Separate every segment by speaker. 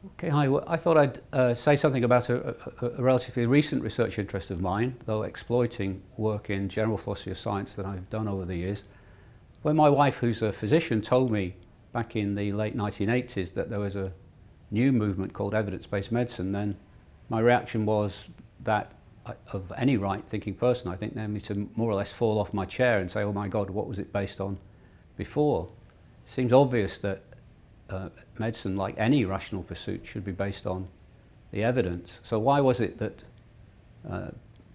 Speaker 1: Okay, hi. Well, I thought I'd say something about a relatively recent research interest of mine, though exploiting work in general philosophy of science that I've done over the years. When my wife, who's a physician, told me back in the late 1980s that there was a new movement called evidence-based medicine, then my reaction was that of any right-thinking person, I think, namely to more or less fall off my chair and say, oh my God, what was it based on before? It seems obvious that medicine, like any rational pursuit, should be based on the evidence. So why was it that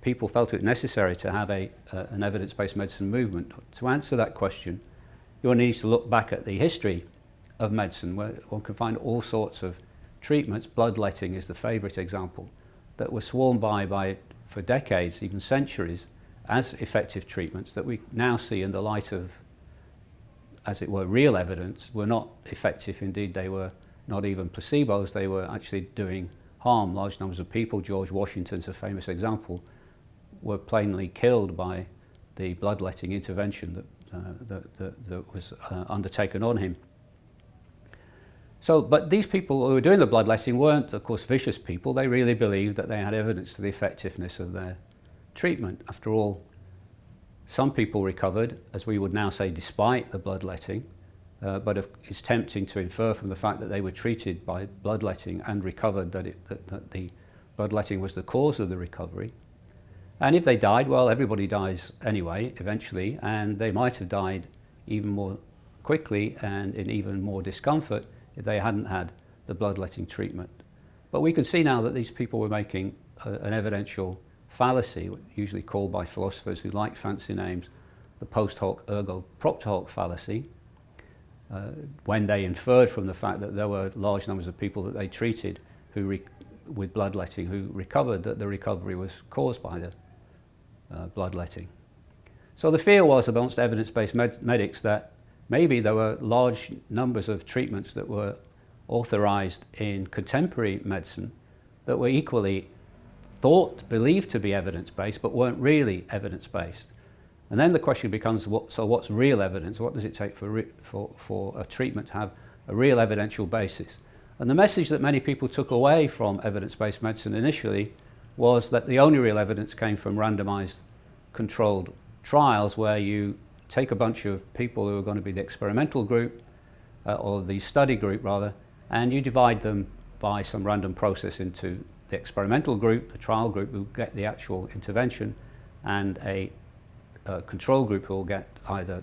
Speaker 1: people felt it necessary to have an evidence-based medicine movement? To answer that question, you need to look back at the history of medicine, where one can find all sorts of treatments. Bloodletting is the favourite example, that were sworn by for decades, even centuries, as effective treatments that we now see in the light of, as it were, real evidence, were not effective. Indeed, they were not even placebos. They were actually doing harm. Large numbers of people, George Washington's a famous example, were plainly killed by the bloodletting intervention that was undertaken on him. So, but these people who were doing the bloodletting weren't, of course, vicious people. They really believed that they had evidence to the effectiveness of their treatment. After all, some people recovered, as we would now say, despite the bloodletting, but it's tempting to infer from the fact that they were treated by bloodletting and recovered that the bloodletting was the cause of the recovery. And if they died, well, everybody dies anyway, eventually, and they might have died even more quickly and in even more discomfort if they hadn't had the bloodletting treatment. But we can see now that these people were making an evidential fallacy, usually called by philosophers who like fancy names, the post hoc ergo propter hoc fallacy, when they inferred from the fact that there were large numbers of people that they treated with bloodletting who recovered, that the recovery was caused by the bloodletting. So the fear was amongst evidence-based medics that maybe there were large numbers of treatments that were authorized in contemporary medicine that were equally believed to be evidence-based, but weren't really evidence-based. And then the question becomes, so what's real evidence? What does it take for a treatment to have a real evidential basis? And the message that many people took away from evidence-based medicine initially was that the only real evidence came from randomized controlled trials, where you take a bunch of people who are going to be the experimental group, or the study group rather, and you divide them by some random process into the experimental group, the trial group, who get the actual intervention, and a control group who will get either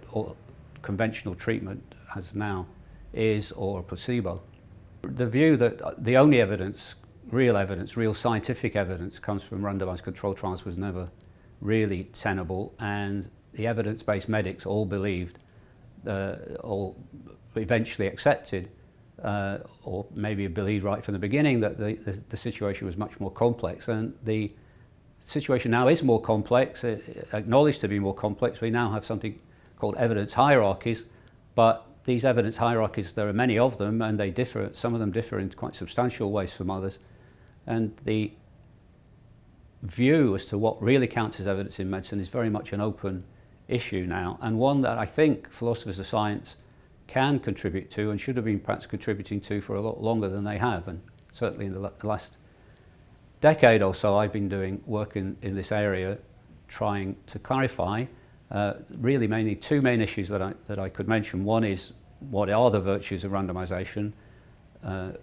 Speaker 1: conventional treatment, as now is, or a placebo. The view that the only evidence, real scientific evidence, comes from randomized control trials was never really tenable, and the evidence-based medics all believed, or eventually accepted, or maybe believed right from the beginning, that the situation was much more complex. And the situation now is more complex, acknowledged to be more complex. We now have something called evidence hierarchies, but these evidence hierarchies, there are many of them, and they differ. Some of them differ in quite substantial ways from others. And the view as to what really counts as evidence in medicine is very much an open issue now, and one that I think philosophers of science can contribute to, and should have been perhaps contributing to for a lot longer than they have. And certainly in the last decade or so, I've been doing work in this area, trying to clarify really mainly two main issues that I could mention. One is, what are the virtues of randomization? And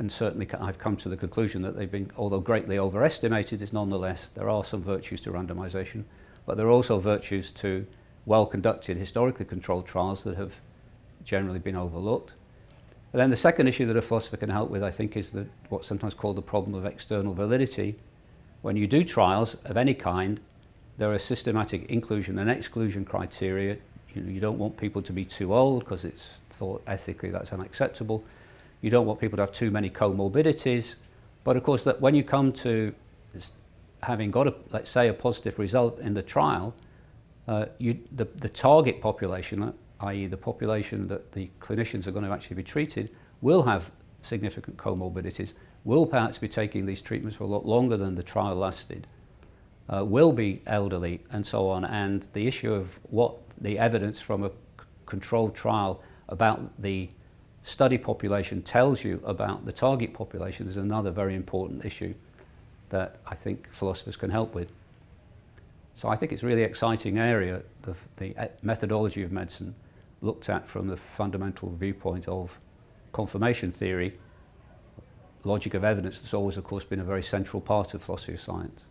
Speaker 1: certainly I've come to the conclusion that they've been, although greatly overestimated, is nonetheless, there are some virtues to randomization, but there are also virtues to well-conducted, historically controlled trials that have generally been overlooked. And then the second issue that a philosopher can help with, I think, is what's sometimes called the problem of external validity. When you do trials of any kind, there are systematic inclusion and exclusion criteria. You don't want people to be too old because it's thought ethically that's unacceptable. You don't want people to have too many comorbidities. But of course, that when you come to having got, let's say, a positive result in the trial, the target population, i.e. the population that the clinicians are going to actually be treated, will have significant comorbidities, will perhaps be taking these treatments for a lot longer than the trial lasted, will be elderly, and so on. And the issue of what the evidence from a controlled trial about the study population tells you about the target population is another very important issue that I think philosophers can help with. So I think it's a really exciting area, the methodology of medicine looked at from the fundamental viewpoint of confirmation theory, logic of evidence that's always, of course, been a very central part of philosophy of science.